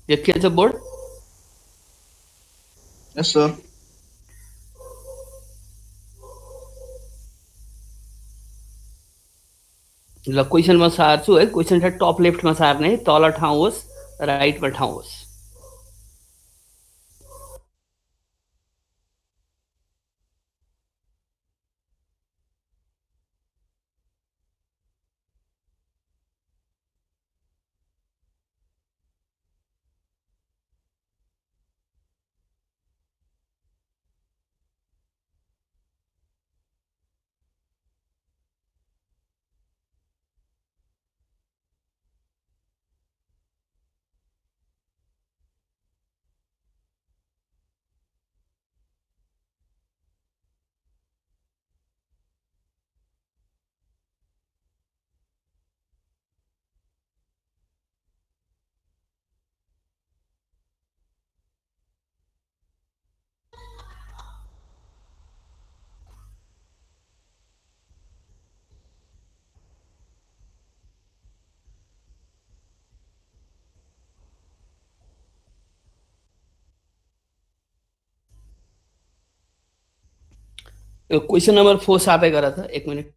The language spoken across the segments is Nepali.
देखिएछ बोर्ड? Yes, sir. ल क्वेसन म सार्छु है। क्वेसन छ टप लेफ्टमा सार्ने है, तल ठाउँ होस्, राइटमा ठाउँ होस्। क्वेसन नंबर 4 सार्दै गर त, 1 minute.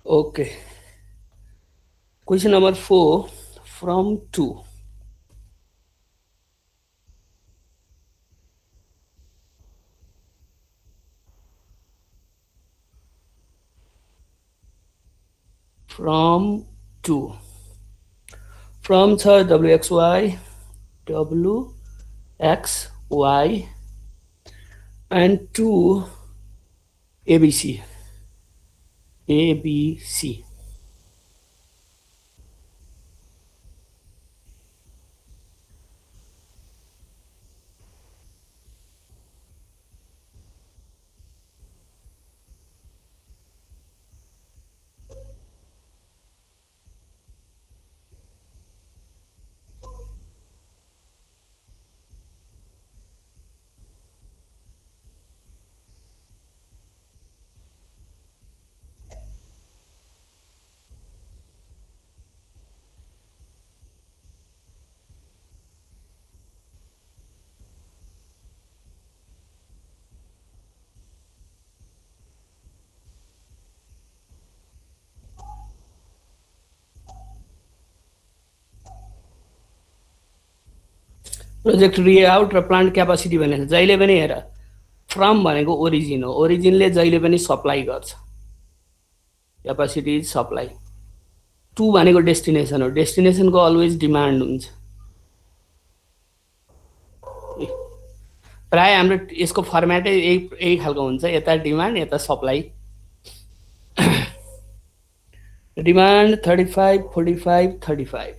Okay, question number 4 from 2। From 2, from छ WXY, WXY and 2 ABC, ABC। Project layout र प्लान्ट क्यापासिटी भनेको जहिले पनि हेर, फ्रम भनेको ओरिजिन हो, ओरिजिनले जहिले पनि सप्लाई गर्छ, क्यापासिटी इज सप्लाई। 2 भनेको डेस्टिनेसन हो, डेस्टिनेसनको अलवेज डिमान्ड हुन्छ। प्राय हाम्रो यसको फर्मेटै यही खालको हुन्छ, यता डिमान्ड यता सप्लाई। डिमान्ड 35 45 35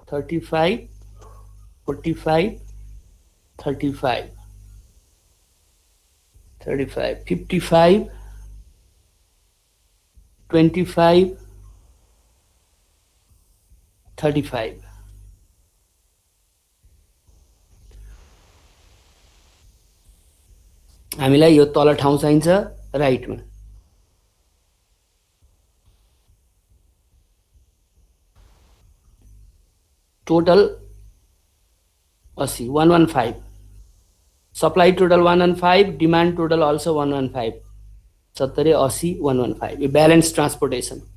35 45 35 35 55 25 35। हामीलाई यो तल ठाउँ चाहिन्छ राइटमा। Total 80 115, supply total 115, demand total also 115, 70 80 115, यो balance transportation.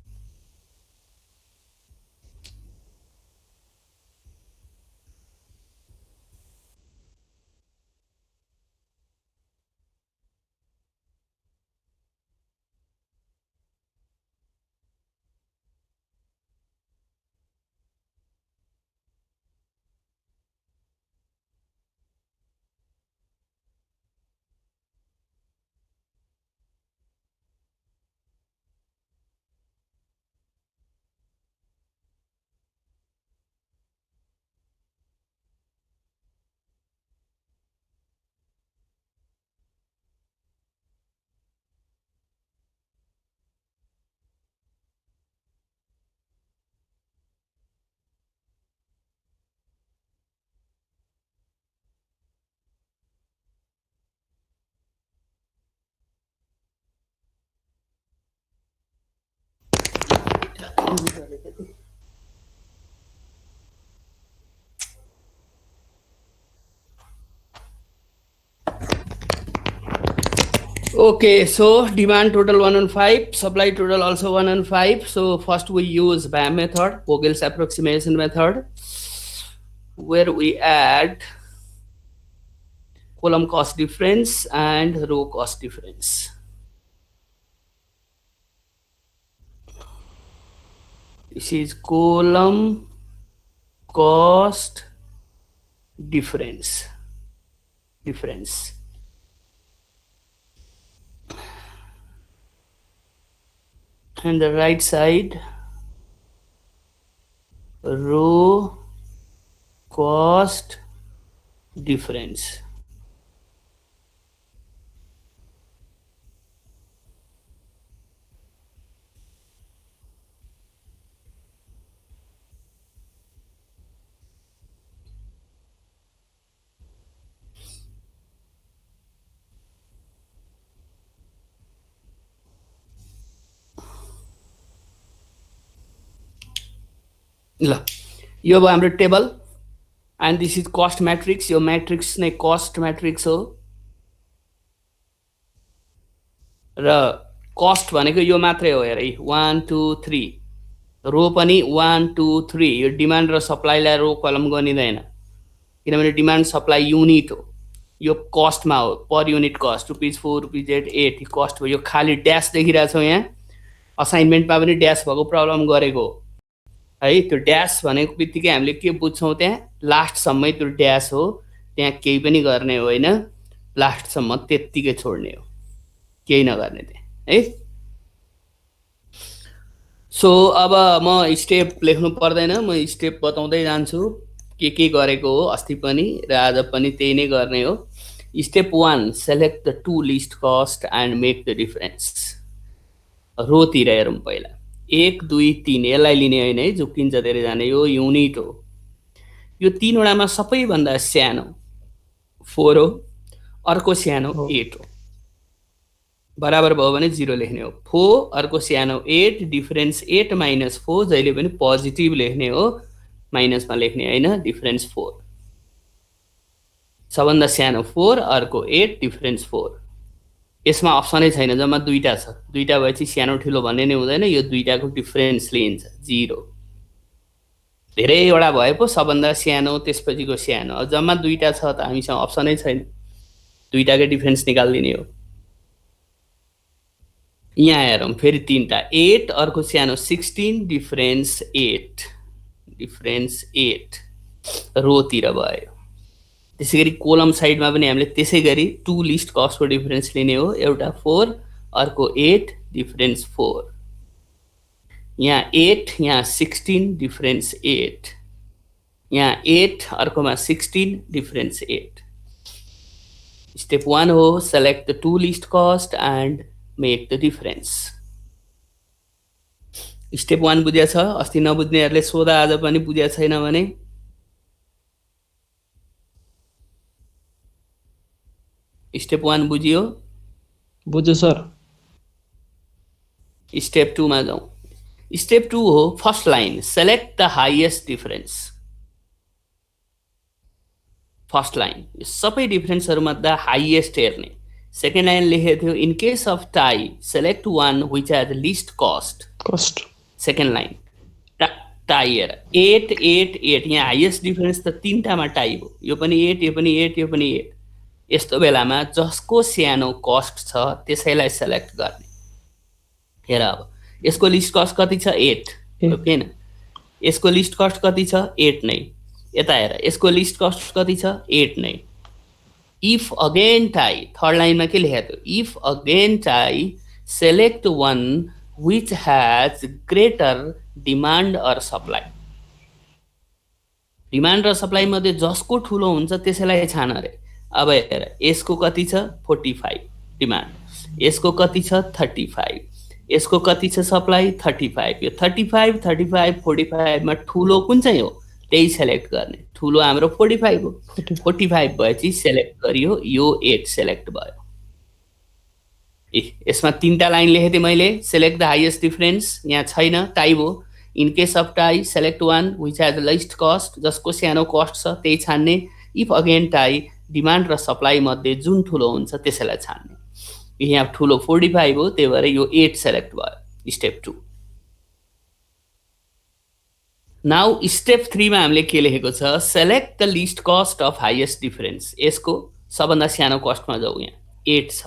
Okay, so demand total 115, supply total also 115. So first we use BAM method, Vogel's approximation method, where we add column cost difference and row cost difference. This is column cost difference. And the right side, row cost difference. ल यो भयो हाम्रो table, and this is cost matrix. यो म्याट्रिक्स नै कस्ट म्याट्रिक्स हो, र कस्ट भनेको यो मात्रै हो हेर, 1 2 3, रो पनि 1 2 3। यो डिमान्ड र सप्लाईलाई रो कलम गनिँदैन, किनभने डिमान्ड सप्लाई युनिट हो, यो कस्टमा हो, पर युनिट कस्ट ₹4 ₹8 कस्ट हो। यो खाली ड्यास देखिरहेछौँ यहाँ, असाइनमेन्टमा पनि ड्यास भएको प्रब्लम गरेको हो है। त्यो ड्यास भनेको बित्तिकै हामीले के बुझ्छौँ, त्यहाँ लास्टसम्मै त्यो ड्यास हो, त्यहाँ केही पनि गर्ने होइन, लास्टसम्म त्यत्तिकै छोड्ने हो, केही नगर्ने त्यहाँ है। सो अब म स्टेप लेख्नु पर्दैन, म स्टेप बताउँदै जान्छु के गरेको हो अस्ति पनि र आज पनि त्यही नै गर्ने हो। Step 1, select the two least cost and make the difference. रोतिर हेरौँ पहिला, 1 2 3 यसलाई लिने होइन है, झुक्किन्छ धेरै जाने, यो युनिट हो। यो तीनवटामा सबैभन्दा सानो 4 हो, अर्को सानो 8 हो, बराबर भयो भने 0 लेख्ने हो। 4 अर्को सानो 8, डिफरेन्स 8 माइनस 4, जहिले पनि पोजिटिभ लेख्ने हो, माइनसमा लेख्ने होइन, डिफरेन्स 4। सबभन्दा सानो 4, अर्को 8, डिफरेन्स 4। यसमा अप्सनै छैन, जम्मा दुईटा छ, दुईटा भएपछि सानो ठुलो भन्ने नै हुँदैन, यो दुईटाको डिफरेन्स लिन्छ 0। धेरैवटा भए पो सबभन्दा सानो त्यसपछिको सानो, जम्मा दुईटा छ त हामीसँग अप्सनै छैन, दुईटाकै डिफरेन्स निकालिदिने हो। यहाँ हेरौँ फेरि तीनटा, 8 अर्को सानो 16, डिफरेन्स 8, डिफरेन्स 8 रोतिर भयो। त्यसै गरी कोलम साइडमा पनि हामीले त्यसै गरी 2 लिस्ट कस्टको डिफरेन्स लिने हो, एउटा 4 अर्को 8 डिफरेन्स 4, यहाँ 8 यहाँ 16 डिफरेन्स 8, यहाँ 8 अर्कोमा 16 डिफरेन्स 8। स्टेप 1 हो select the 2 list cost and make the difference. Step 1 बुझ्या छ? अस्ति नबुझ्नेहरूले सोधा आज पनि बुझ्या छैन भने। स्टेप 1 बुझियो? बुझ्यो सर। स्टेप 2 मा जाउँ। स्टेप 2 हो first line select the highest difference. First line सबै डिफरेन्सहरूमध्ये हाइएस्ट हेर्ने। सेकेन्ड लाइन लेखेको थियो in case of tie select one which has list cost. Second line tie हेर 8 8 8, यहाँ हाइएस्ट डिफरेन्स त 3टामा टाई भयो, यो पनि 8 यो पनि 8 यो पनि 8। यस्तो बेलामा जसको सानो कस्ट छ त्यसैलाई सेलेक्ट गर्ने। हेर अब यसको लिस्ट कस्ट कति छ 8 हो किन, यसको लिस्ट कस्ट कति छ 8 नै। यता हेर यसको लिस्ट कस्ट कति छ 8 नै। इफ अगेन टाई थर्ड लाइनमा के लेखेको थियो if again tie select one which has greater demand or supply. Demand र सप्लाई मध्ये जसको ठुलो हुन्छ त्यसैलाई छान अरे। अब हेर यसको कति छ 45 डिमान्ड, यसको कति छ 35, यसको कति छ सप्लाई 35। यो 35 35 45 मा ठुलो कुन चाहिँ हो त्यही सेलेक्ट गर्ने। ठुलो हाम्रो 45 हो, 45 भएपछि सेलेक्ट गरियो, यो 8 सेलेक्ट भयो। यसमा 3टा लाइन लेखेको थिएँ मैले सेलेक्ट द हाइएस्ट डिफरेन्स, यहाँ छैन टाई भयो। In case of tie select one which has list cost, जसको सानो कस्ट छ त्यही छान्ने। इफ अगेन टाई डिमान्ड र सप्लाई मध्ये जुन ठुलो हुन्छ त्यसैलाई छान्ने। यहाँ ठुलो 45 हो त्यही भएर यो 8 सेलेक्ट भयो। स्टेप 2। नाउ स्टेप 3 मा हामीले के लेखेको छ select the list cost of highest difference. यसको सबभन्दा सानो कस्टमा जाउँ, यहाँ 8 छ।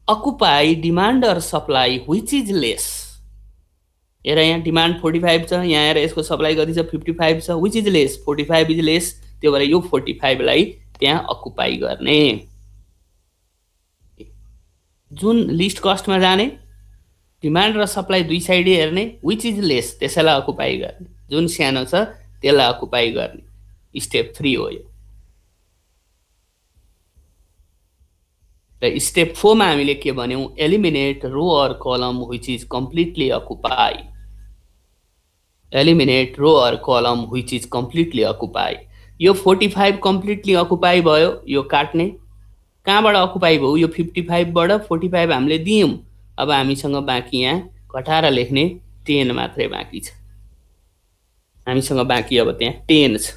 Occupy demand or supply which is less. हेर यहाँ डिमान्ड 45 छ, यहाँ हेर यसको सप्लाई कति छ 55 छ, which is lace 45 is lace, त्यो भएर यो 45 लाई त्यहाँ अकुपाई गर्ने। जुन लिस्ट कस्टमा जाने डिमान्ड र सप्लाई दुई साइड हेर्ने, विच इज लेस त्यसैलाई अकुपाई गर्ने, जुन सानो छ त्यसलाई अकुपाई गर्ने। स्टेप 3 हो यो। र स्टेप 4 मा हामीले के भन्यौं eliminate row or column which is completely occupy. Eliminate row or column which is completely occupy. यो 45 कम्प्लिटली अकुपाई भयो, यो काट्ने। कहाँबाट अकुपाई भयो यो 55 बाट 45 हामीले दियौं। अब हामीसँग बाँकी यहाँ घटाएर लेख्ने 10 मात्रै बाँकी छ। हामीसँग बाँकी अब त्यहाँ 10 छ।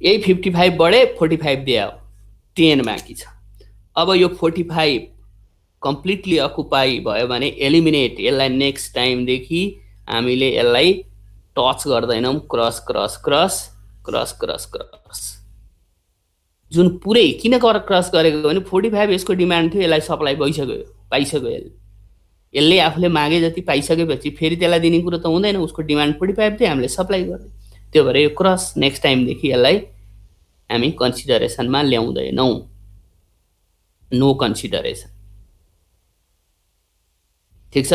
यही 55 बढे 45 दिया हो, 10 बाँकी छ। अब यो 45 कम्प्लिटली अकुपाई भयो भने एलिमिनेट, यसलाई नेक्स्ट टाइमदेखि हामीले यसलाई टच गर्दैनौँ, cross cross cross cross cross cross. जुन पुरै किन क्रस गरेको भने 45 यसको डिमान्ड थियो, यसलाई सप्लाई भइसक्यो, पाइसक्यो। यसले आफूले मागे जति पाइसकेपछि फेरि त्यसलाई दिने कुरो त हुँदैन, उसको डिमान्ड 45 थियो, हामीले सप्लाई गर्ने। त्यो भएर यो क्रस नेक्स्ट टाइमदेखि यसलाई हामी कन्सिडरेसनमा ल्याउँदैनौँ, नो कन्सिडरेसन। ठिक छ।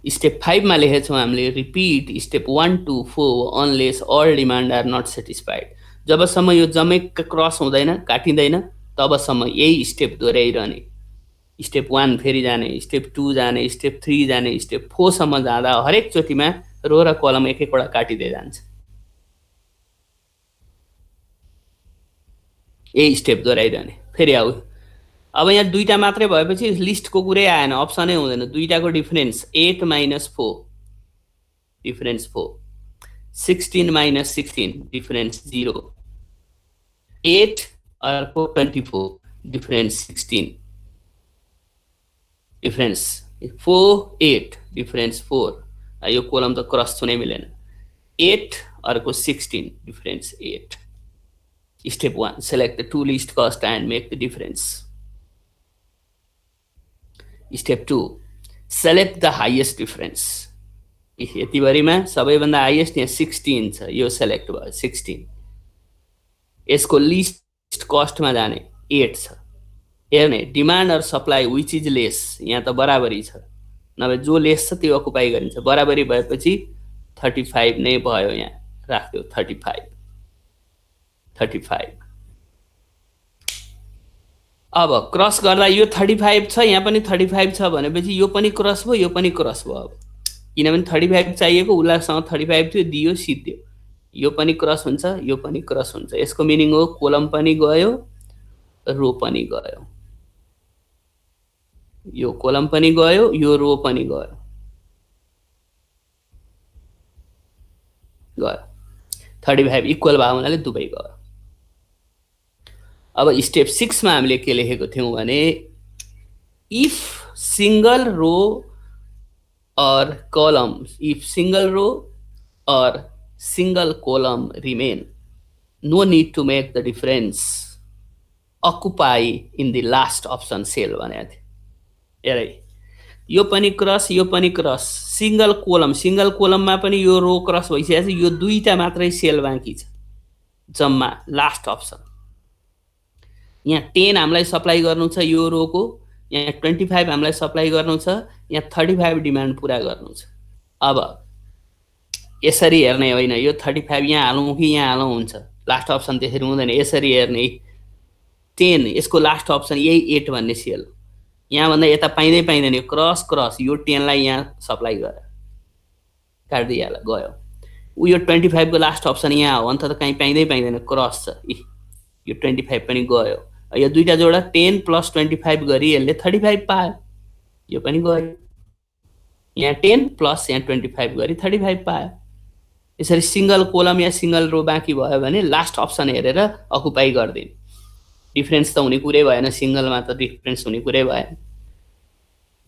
स्टेप 5 मा लेखेको छौँ हामीले repeat step 1 to 4 unless all demand are not satisfied. जबसम्म यो जम्मै क्रस हुँदैन काटिँदैन तबसम्म यही स्टेप दोहोऱ्याइरहने। स्टेप 1 फेरि जाने, स्टेप 2 जाने, स्टेप 3 जाने, स्टेप 4 सम्म जाँदा हरेक चोटिमा रो र कलम एक एकवटा काटिँदै जान्छ। यही स्टेप दोहोऱ्याइरहने। फेरि आऊ अब यहाँ 2टा मात्रै भएपछि लिस्टको कुरै आएन, अप्सनै हुँदैन। 2टाको डिफरेन्स 8 - 4 डिफरेन्स 4, 16 - 16 डिफरेन्स 0, 8 अर्को 24 डिफरेन्स 16 डिफरेन्स 4 8 डिफरेन्स 4। यो कोलम त क्रस छुनै मिलेन। 8 अर्को 16 difference 8। Step 1 select the 2 list cost and make the difference. Step 2 select the highest difference. यतिभरिमा सबैभन्दा हाइएस्ट यहाँ 16 छ, यो सेलेक्ट भयो 16। यसको लिस्ट कस्टमा जाने 8 छ। हेर्ने demand or supply which is less, यहाँ त बराबरी छ, नभए जो लेस छ त्यो अकुपाई गरिन्छ। बराबरी भएपछि 35 नै भयो, यहाँ राख्यो 35 35। अब क्रस गर्दा यो 35 छ, यहाँ पनि 35 छ भनेपछि यो पनि क्रस भयो, यो पनि क्रस भयो। अब किनभने 35 चाहिएको, उसलाईसँग 35 थियो, दियो, सिद्धियो। यो पनि क्रस हुन्छ, यो पनि क्रस हुन्छ। यसको मिनिङ हो कोलम पनि गयो, रो पनि गयो। यो कोलम पनि गयो, यो रो पनि गयो, गयो। 35 इक्वल भयो हुनाले दुवै गयो। अब स्टेप 6 मा हामीले के लेखेको थियौं भने if single row or column, if single row or single column remain, no need to make the difference, occupy in the last option cell भनेको थियो। हेरै यो पनि क्रस, यो पनि क्रस, सिंगल कोलममा पनि यो रो क्रस भइसकेको छ, यो दुईटा मात्रै सेल बाँकी छ जम्मा लास्ट अप्सन। यहाँ 10 हामीलाई सप्लाई गर्नु छ यो रोको, यहाँ 25 हामीलाई सप्लाई गर्नु छ, यहाँ 35 डिमान्ड पुरा गर्नु छ। अब यसरी हेर्ने होइन, यो 35 यहाँ हालौँ कि यहाँ हालौँ हुन्छ, लास्ट अप्सन त्यसरी हुँदैन। यसरी हेर्ने 10, यसको लास्ट अप्सन यही 8 भन्ने सेल, यहाँभन्दा यता पाइँदै पाइँदैन, क्रस क्रस, यो 10 लाई यहाँ सप्लाई गर, काटिदिइहाल, गयो। ऊ यो 25 को लास्ट अप्सन यहाँ हो, अन्त त कहीँ पाइँदै पाइँदैन, क्रस छ, यो 25 पनि गयो। यो दुईटा जोडा 10 + 25 गरी यसले 35 पायो, यो पनि गयो। यहाँ 10 + यहाँ 25 गरी 35 पायो। यसरी सिंगल कोलम या सिंगल रो बाँकी भयो भने लास्ट अप्सन हेरेर अकुपाई गरिदिने। डिफरेन्स त हुने कुरै भएन, सिंगलमा त डिफरेन्स हुने कुरै भएन।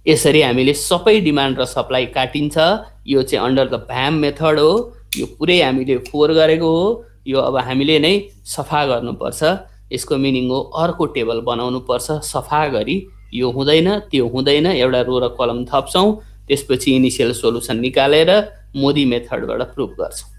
यसरी हामीले सबै डिमान्ड र सप्लाई काटिन्छ। यो चाहिँ अन्डर द भ्याम मेथड हो, यो पुरै हामीले 4 गरेको हो। यो अब हामीले नै सफा गर्नुपर्छ। यसको मिनिङ हो अर्को टेबल बनाउनु पर्छ सफा गरी। यो हुँदैन, त्यो हुँदैन, एउटा रो र कलम थप्छौँ, त्यसपछि इनिशियल सोलुसन निकालेर मोदी मेथडबाट प्रुभ गर्छौँ।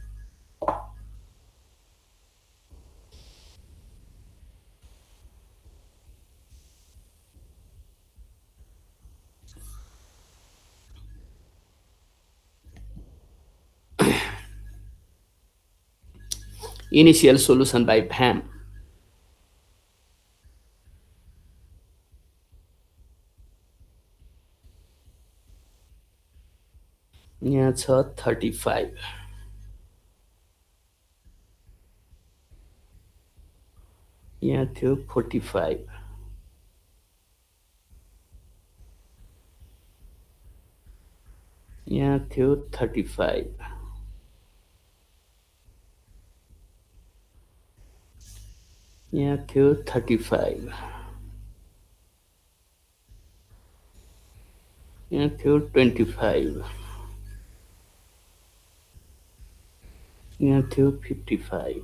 Initial solution by VAM. यहाँ छ 35, यहाँ थियो 45, यहाँ थियो 35, यहाँ थियो 35, यहाँ थियो 25, यहाँ थियो 55,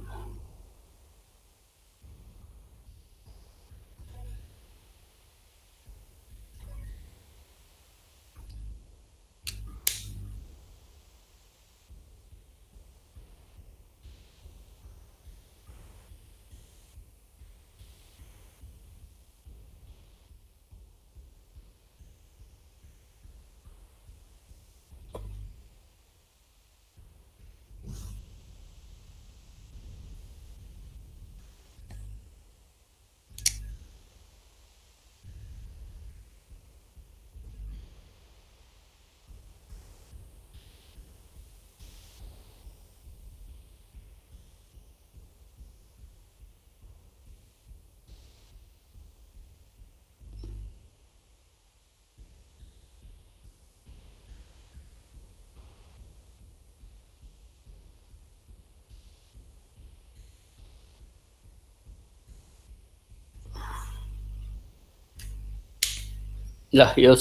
ल यो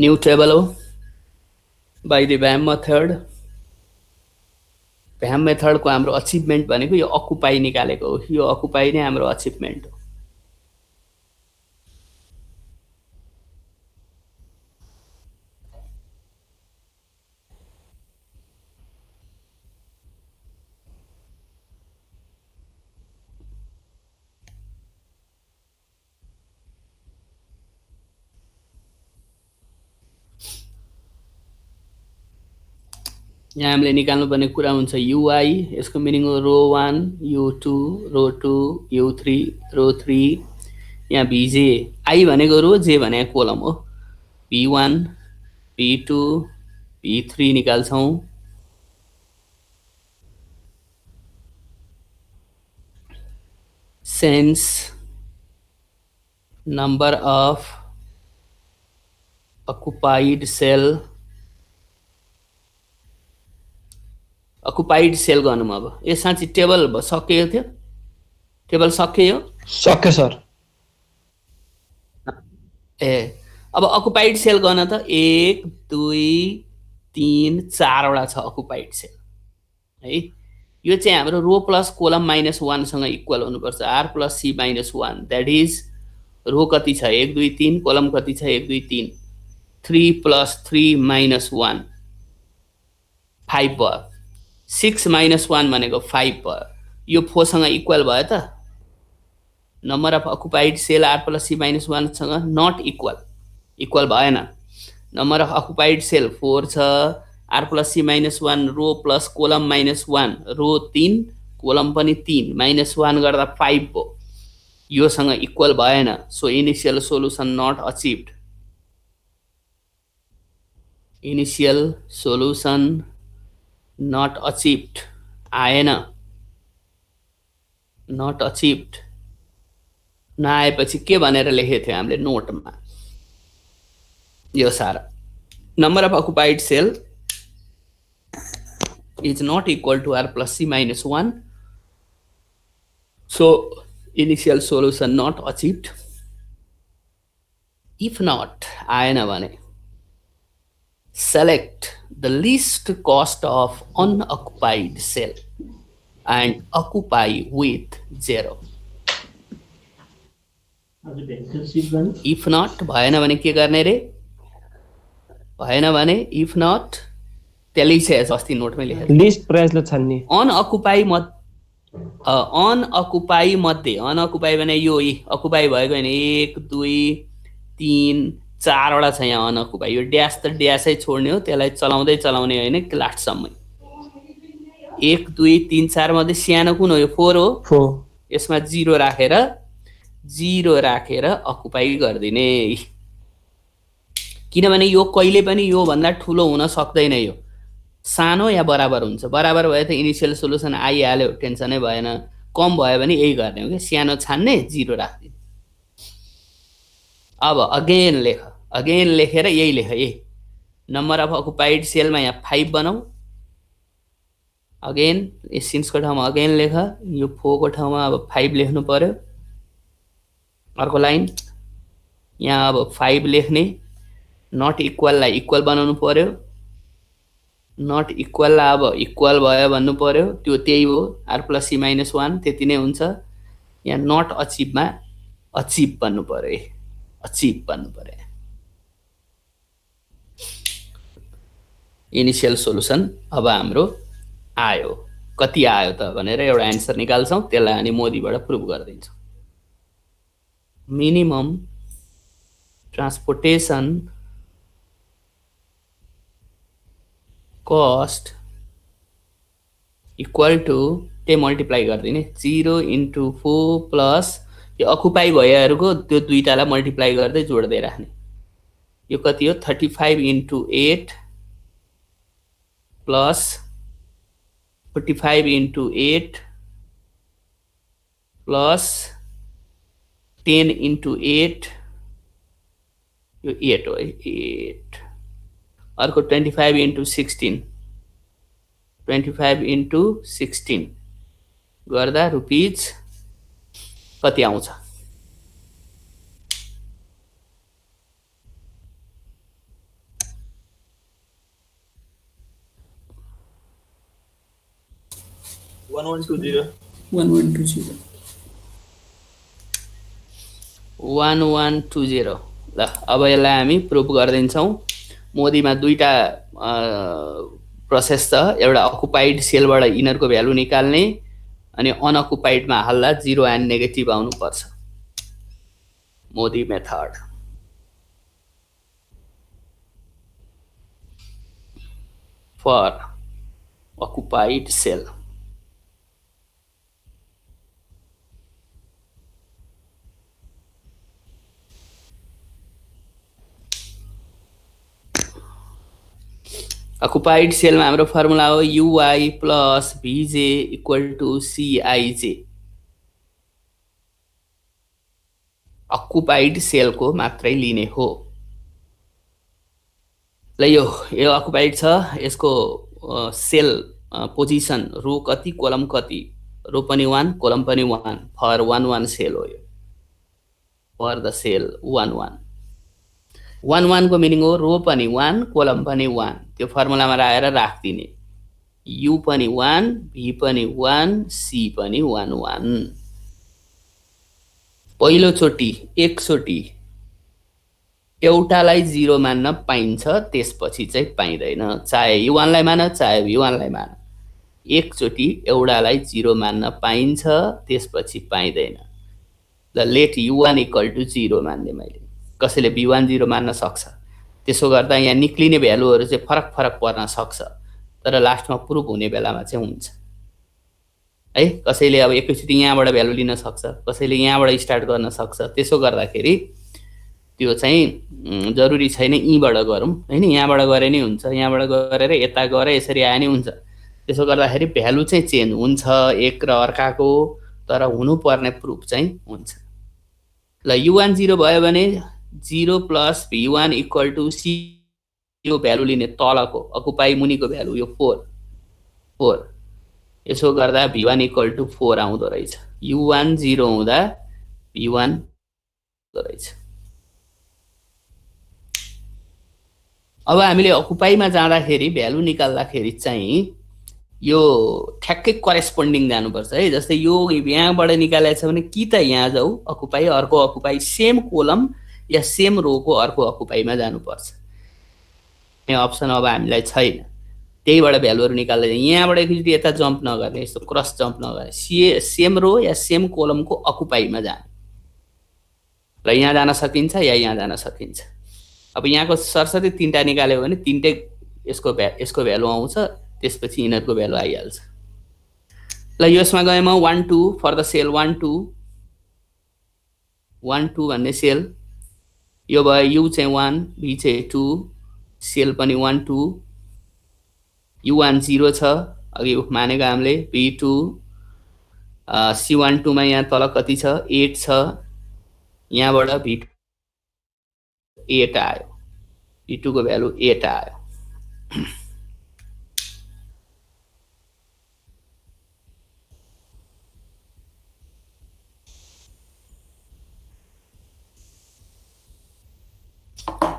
न्यू टेबल हो बाई द भ्याम मेथड। भ्याम मेथडको हाम्रो अचिभमेन्ट भनेको यो अकुपाई निकालेको हो। यो अकुपाई नै हाम्रो अचिभमेन्ट हो। यहाँ हामीले निकाल्नुपर्ने कुरा हुन्छ युआई, यसको मिनिङ हो रो 1, U2, रो 2, U3, रो 3, यहाँ भिजे, आई भनेको रो, जे भनेको कोलम हो। P1, P2, P3 निकाल्छौँ। Since number of occupied cell गर्नु अब यो साँच्ची टेबल सकिएको थियो, टेबल सकियो सक्यो सर। ए अब अकुपाइड सेल गर्न त 1 2 3 4 वटा छ अकुपाइड सेल है। यो चाहिँ हाम्रो रो प्लस कोलम -1 सँग इक्वल हुनुपर्छ, r plus c -1, that is row कति छ 1 2 3, कोलम कति छ 1 2 3, 3 प्लस 3 -1 5 भयो, 6 -1 भनेको 5 भयो। यो 4 सँग इक्वल भयो त। Number of occupied cell r plus c -1 सँग नट इक्वल, इक्वल भएन। नम्बर अफ अकुपाइड सेल 4 छ, r plus c -1 row plus column -1, row 3 column पनि 3, -1 गर्दा 5 भयो, योसँग इक्वल भएन। So initial solution not achieved, initial solution not achieved आएन, नट अचिभ्ड नआएपछि के भनेर लेखेको थियो हामीले नोटमा, यो सारा number of occupied cell is not equal to r plus c -1, so initial solution not achieved. If not आएन भने select the least cost of unoccupied cell and occupy with 0. If not भएन भने के गर्ने रे, भएन भने if not त्यसले चाहिँ अस्ति नोटमै लेखेर लिस्ट प्राइसले छान्ने अनअकुपाई अनअकुपाई मध्ये, अनअकुपाई भने यो अकुपाई भएको होइन, 1 2 3 4 वटा छ यहाँ अनअकुपाई। यो ड्यास त ड्यासै छोड्ने हो, त्यसलाई चलाउँदै चलाउने होइन लास्टसम्म। 1 2 3 4 मध्ये सानो कुन हो, यो 4 हो। यसमा 0 राखेर अकुपाई गरिदिने, किनभने यो कहिले पनि यो भन्दा ठुलो हुन सक्दैन, यो सानो या बराबर हुन्छ। बराबर भयो त इनिशियल सोलुसन आइहाल्यो, टेन्सनै भएन। कम भयो भने यही गर्ने हो कि, सानो छान्ने 0 राख्दिने। अब अगेन लेख, अगेन लेखेर यही लेख, यही नम्बर अफ अकुपाइड सेलमा यहाँ 5 बनाऊ। अगेन सिन्सको ठाउँमा अगेन लेख, यो 4 को ठाउँमा अब 5 लेख्नु पर्यो। अर्को लाइन यहाँ अब 5 लेख्ने, नट इक्वललाई इक्वल बनाउनु पर्यो, नट इक्वललाई अब इक्वल भयो भन्नु पर्यो, त्यो त्यही हो r प्लस c -1 त्यति नै हुन्छ। यहाँ नट अचिभमा अचिभ भन्नु पर्यो, अचिभ भन्नु पर्यो। इनिशियल सोलुसन अब हाम्रो आयो, कति आयो त भनेर एउटा एन्सर निकाल्छौँ, त्यसलाई अनि मोदीबाट प्रुभ गरिदिन्छौँ। Minimum transportation cost equal to त्यही मल्टिप्लाई गरिदिने 0 × 4 प्लस यो अकुपाई भएहरूको त्यो दुईटालाई मल्टिप्लाई गर्दै जोड्दै राख्ने। यो कति हो 35 × 8 प्लस 45 × 8 प्लस 10 × 8, यो 8 हो, 8। अर्को 25 × 16, 25 × 16 गर्दा रुपीज कति आउँछ? 1120 1120। ल अब यसलाई हामी प्रुभ गरिदिन्छौँ। मोदीमा दुईटा प्रोसेस छ, एउटा अकुपाइड सेलबाट इनरको भ्यालु निकाल्ने अनि अनअकुपाइडमा हाल्दा 0 एन्ड नेगेटिभ आउनुपर्छ। MODI method for occupied cell. occupied cell में हाम्रो फर्मुला हो ui plus vj equal to cij. occupied cell को मात्रै लिने हो। ल यो occupied छ, यसको सेल पोजिसन रो कति कोलम कति, रो पनि 1 कोलम पनि 1 फर 1 1 सेल हो यो, फर द सेल 1 1 1 1 को मिनिङ हो रो पनि 1 कोलम पनि 1, त्यो फर्मुलामा राखेर राख्दिने, u पनि 1 v पनि 1 c पनि 1 1। पहिलो चोटी एकचोटी एउटालाई 0 मान्न पाइन्छ, त्यसपछि चाहिँ पाइदैन, चाहे u1 लाई मान चाहे v1 लाई मान, एकचोटी एउटालाई 0 मान्न पाइन्छ, त्यसपछि पाइदैन। ल लेट u1 इक्वल टु 0 मान्ने मैले, कसैले v1 0 मान्न सक्छ, त्यसो गर्दा यहाँ निक्लिने भ्यालुहरु चाहिँ फरक फरक पर्न सक्छ, तर लास्टमा प्रुफ हुने बेलामा चाहिँ हुन्छ है। कसैले अब एकैचोटी यहाँबाट भ्यालु लिन सक्छ, कसैले यहाँबाट स्टार्ट गर्न सक्छ, त्यसो गर्दाखेरि त्यो चाहिँ जरुरी छैन यहीबाट गरौँ हैन, यहाँबाट गरे नि हुन्छ, यहाँबाट गरेर यता गरे यसरी आए नि हुन्छ। त्यसो गर्दाखेरि भ्यालु चाहिँ चेन्ज हुन्छ एक र अर्काको, तर हुनुपर्ने प्रुफ चाहिँ हुन्छ। ल u1 0 भयो भने 0 plus v1 equal to c, यो भ्यालु लिने तलको अकुपाई मुनिको भ्यालु यो 4 यसो गर्दा v1 इक्वल टु 4 आउँदो रहेछ, u1 0 हुँदा v1 आउँदो रहेछ। अब हामीले अकुपाईमा जाँदाखेरि भ्यालु निकाल्दाखेरि चाहिँ यो ठ्याक्कै करेस्पोन्डिङ जानुपर्छ है। जस्तै यो यहाँबाट निकालेको छ भने कि त यहाँ जाऊ अकुपाई, अर्को अकुपाई सेम कोलम या सेम रोको अर्को अकुपाईमा जानुपर्छ। यो अप्सन अब हामीलाई छैन, त्यहीबाट भ्यालुहरु निकाल्दै यहाँबाट एकचोटी यता जम्प नगर्ने, यस्तो क्रस जम्प नगर्ने, सेम रो या सेम कोलमको अकुपाईमा जाने। र यहाँ जान सकिन्छ या यहाँ जान सकिन्छ। अब यहाँको सरसरी तीनटा निकाल्यो भने तीनटै यसको भ्यालु आउँछ, त्यसपछि यिनीहरुको भ्यालु आइहाल्छ। ल यसमा गए म 1 2 फर द सेल 1 2 1 2 भन्ने सेल, यो भयो u चाहिँ 1 v चाहिँ 2, सेल पनि 1 2, u1 0 छ अघि मानेको हामीले, v2 c1 2 मा यहाँ तल कति छ 8 छ, यहाँबाट v2 8 आयो, v2 को भ्यालु 8 आयो।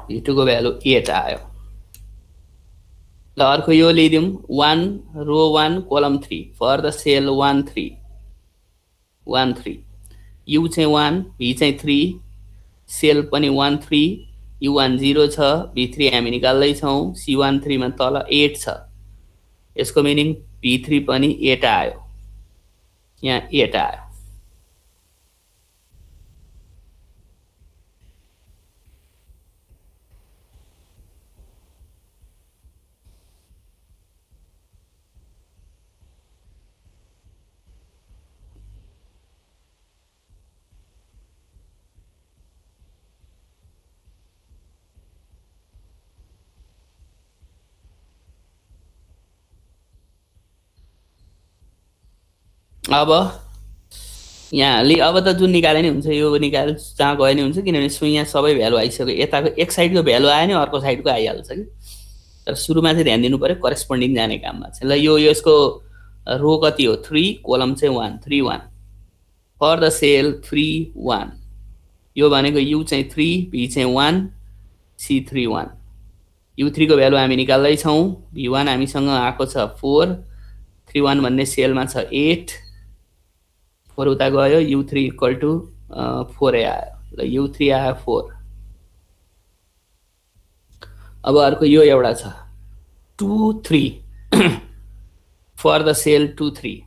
v2 को भ्यालु 8 आयो। ल अर्को यो लिदियौं 1 रो 1 kolam 3 for the sale 1 3 1 3, u चाहिँ 1 v चाहिँ 3, सेल पनि 1 3, u1 0 छ, v3 हामी निकाल्दै छौं, c1 3 मा तल 8 छ, यसको मिनिङ v3 पनि 8 आयो, यहाँ 8 आयो। अब यहाँले अब त जुन निकाले नि हुन्छ, यो निकाले जहाँ गए नि हुन्छ, किनभने यहाँ सबै भ्यालु आइसक्यो, यताको एक साइडको भ्यालु आयो नि अर्को साइडको आइहाल्छ कि, तर सुरुमा चाहिँ ध्यान दिनु पर्यो करेस्पोन्डिङ जाने काममा चाहिँ। ल यो यसको रो कति हो 3, कोलम चाहिँ 1 3 1 फर द सेल 3 1, यो भनेको u चाहिँ 3 v चाहिँ 1 c3 1, u3 को भ्यालु हामी निकाल्दै छौं, v1 हामीसँग आएको छ 4 3 1 भन्ने सेलमा छ 8, 4 उता गयो, u3 इक्वल टु 4 आयो। ल u3 आयो 4। अब अर्को यो एउटा छ 2 3 फर द सेल 2 3,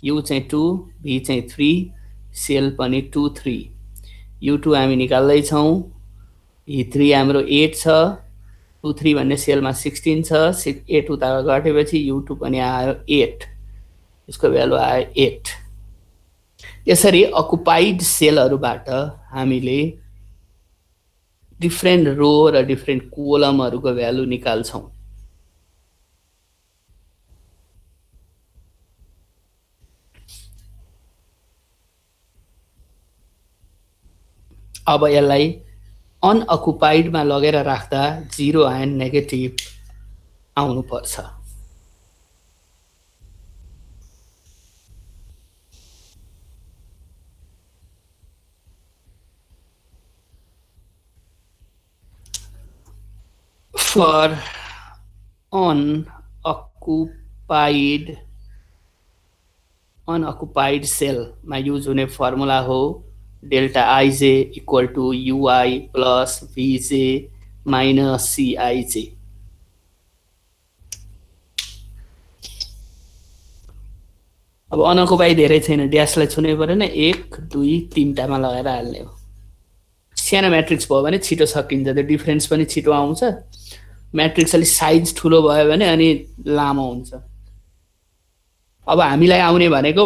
u चाहिँ 2 v चाहिँ 3, सेल पनि 2 3, u2 हामी निकाल्दै छौं, v3 हाम्रो 8 छ, U3 भन्ने सेलमा 16 छ, 8 उता घटेपछि U2 पनि आयो 8, यसको भ्यालु आयो 8। यसरी अकुपाइड सेलहरूबाट हामीले डिफ्रेन्ट रो र डिफ्रेन्ट कोलमहरूको भ्यालु निकाल्छौँ। अब यसलाई अनअकुपाइडमा लगेर राख्दा 0 एन्ड नेगेटिभ आउनुपर्छ। For unoccupied cell मा युज हुने फर्मुला हो delta I J equal to U I plus V J minus C I J. अब अनअकुपाइड धेरै छैन, ड्यासलाई छुनै परेन, 1 2 3टामा लगाएर हाल्ने हो। सानो म्याट्रिक्स भयो भने छिटो सकिन्छ, त्यो डिफरेन्स पनि छिटो आउँछ। म्याट्रिक्स अलि साइज ठुलो भयो भने अनि लामो हुन्छ। अब हामीलाई आउने भनेको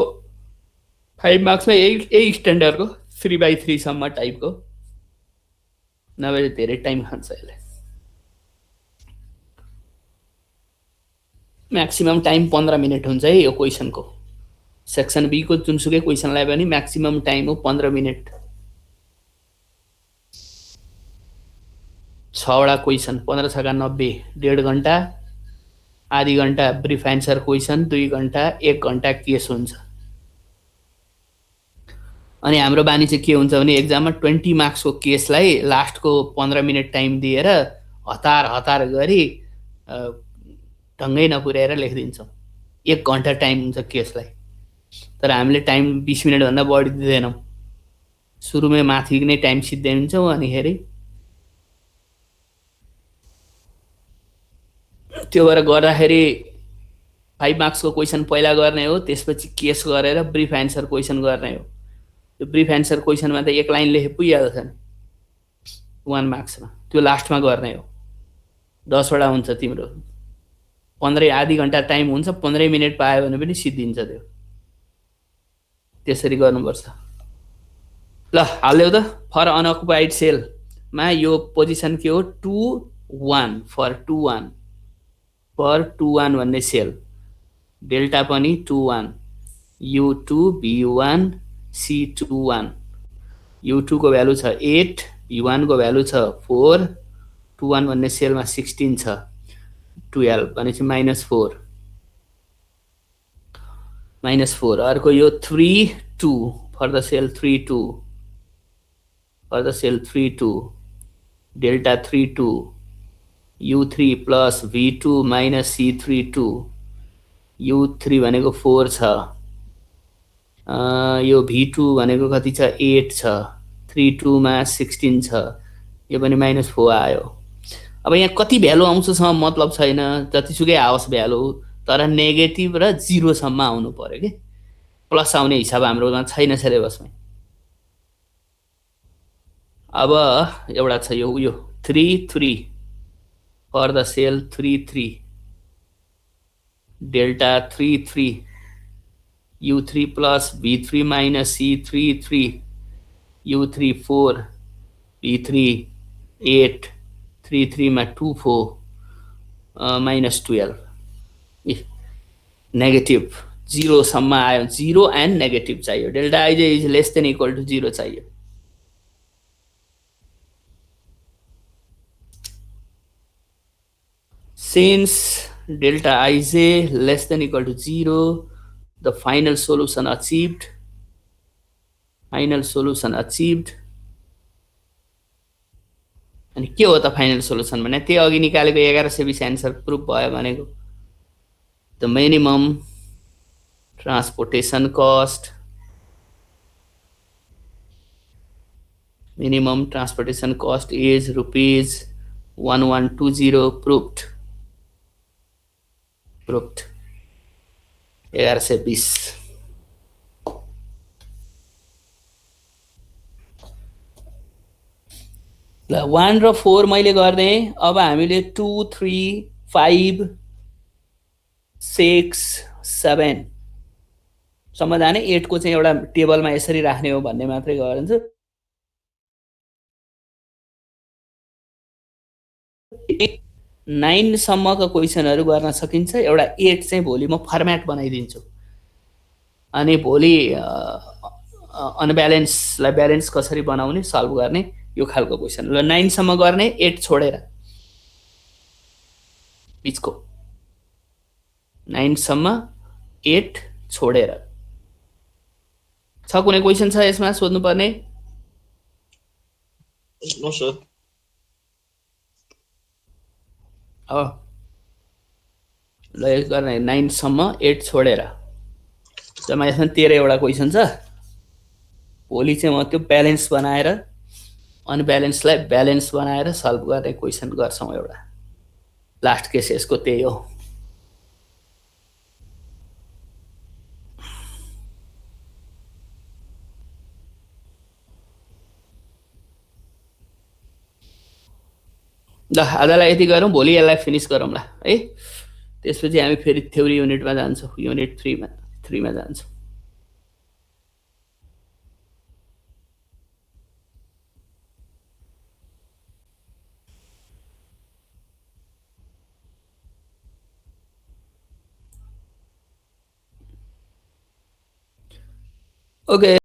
5 मार्क्समा यही स्ट्यान्डर्डको 3/3 सम्म टाइपको, नभए धेरै टाइम खान्छ यसले। म्याक्सिमम टाइम 15 मिनट हुन्छ है यो क्वेसनको। सेक्सन बी को जुनसुकै क्वेसनलाई पनि म्याक्सिमम टाइम हो 15 मिनट। 6 वटा क्वेसन, 15 छका 90, 1.5 घण्टा, आधी घण्टा ब्रिफ एन्सर क्वेसन, 2 घण्टा, 1 घण्टा केस हुन्छ। अनि हाम्रो बानी चाहिँ के हुन्छ भने एक्जाममा 20 मार्क्सको केसलाई लास्टको 15 मिनट टाइम दिएर हतार गरी ढङ्गै नपुर्याएर लेखिदिन्छौँ। 1 घण्टा टाइम हुन्छ केसलाई, तर हामीले टाइम 20 मिनटभन्दा बढी दिँदैनौँ। सुरुमै माथि नै टाइम सिद्ध्याउँछौँ, अनिखेरि त्यो भएर गर्दाखेरि 5 मार्क्सको क्वेसन पहिला गर्ने हो, त्यसपछि केस गरेर ब्रिफ एन्सर क्वेसन गर्ने हो। त्यो ब्रिफ एन्सर क्वेसनमा त 1 लाइन लेखे पुगिहाल्छ नि 1 मार्क्समा, त्यो लास्टमा गर्ने हो। 10 वटा हुन्छ तिम्रो, 15 आधी घण्टा टाइम हुन्छ, 15 मिनट पायो भने पनि सिद्धिन्छ त्यो। त्यसरी गर्नुपर्छ। ल हाल्यौ त। फर अनअकुपाइड सेलमा यो पोजिसन के हो 2 1 फर 2 1 भन्ने सेल, डेल्टा पनि 2 1, U2 B1 C21, U2 को भ्यालु छ 8, B1 को भ्यालु छ 4, 2 1 भन्ने सेलमा 16 छ, 12 भनेपछि -4। अर्को यो 3 2 for the cell 3 2, delta 3 2, U3 plus V2 minus C32, U3 भनेको 4 छ, यो V2 भनेको कति छ 8 छ, 3 2 मा 16 छ, यो पनि -4 आयो। अब यहाँ कति भ्यालु आउँछसम्म मतलब छैन, जतिसुकै आओस् भ्यालु, तर नेगेटिभ र 0 सम्म आउनु पर्यो कि। प्लस आउने हिसाब हाम्रोमा छैन सिलेबसमा। अब एउटा छ यो 3 3 for the cell 3 3, delta 3 3, U3 plus V3 minus C33, U3 4, V3 8, 3 3 मा 2 4, -12। नेगेटिभ 0 सम्म आयो, 0 एन्ड नेगेटिभ चाहियो। Delta I J is less than equal to 0 चाहियो। Since delta ij less than equal to 0, the final solution achieved. अनि के हो त फाइनल सोलुसन भने त्यही अघि निकालेको 1120 एन्सर प्रुफ भयो भनेको। The minimum transportation cost is rupees 1120 proved 1120। ल 1 र 4 मैले गरिदिएँ। अब हामीले 2 3 5 6 7 सम्म जाने। 8 को चाहिँ एउटा टेबलमा यसरी राख्ने हो भन्ने मात्रै गरिदिन्छु। 9 सम्मको क्वेसनहरू गर्न सकिन्छ। एउटा 8 चाहिँ भोलि म फर्मेट बनाइदिन्छु अनि भोलि अनब्यालेन्सलाई ब्यालेन्स कसरी बनाउने सल्भ गर्ने यो खालको क्वेसन। ल 9 सम्म गर्ने, 8 छोडेर बिचको 9 सम्म 8 छोडेर। छ कुनै क्वेसन छ यसमा सोध्नुपर्ने? No, sir. अब ल यो गर्ने 9 सम्म 8 छोडेर। जम्मा यसमा 13वटा क्वेसन छ। भोलि चाहिँ म त्यो ब्यालेन्स बनाएर अनब्यालेन्सलाई ब्यालेन्स बनाएर सल्भ गर्ने क्वेसन गर्छौँ एउटा। लास्ट केस यसको त्यही हो। ल आजलाई यति गरौँ, भोलि यसलाई फिनिस गरौँ ल है। त्यसपछि हामी फेरि थ्योरी युनिटमा जान्छौँ, युनिट 3मा जान्छौँ। ओके।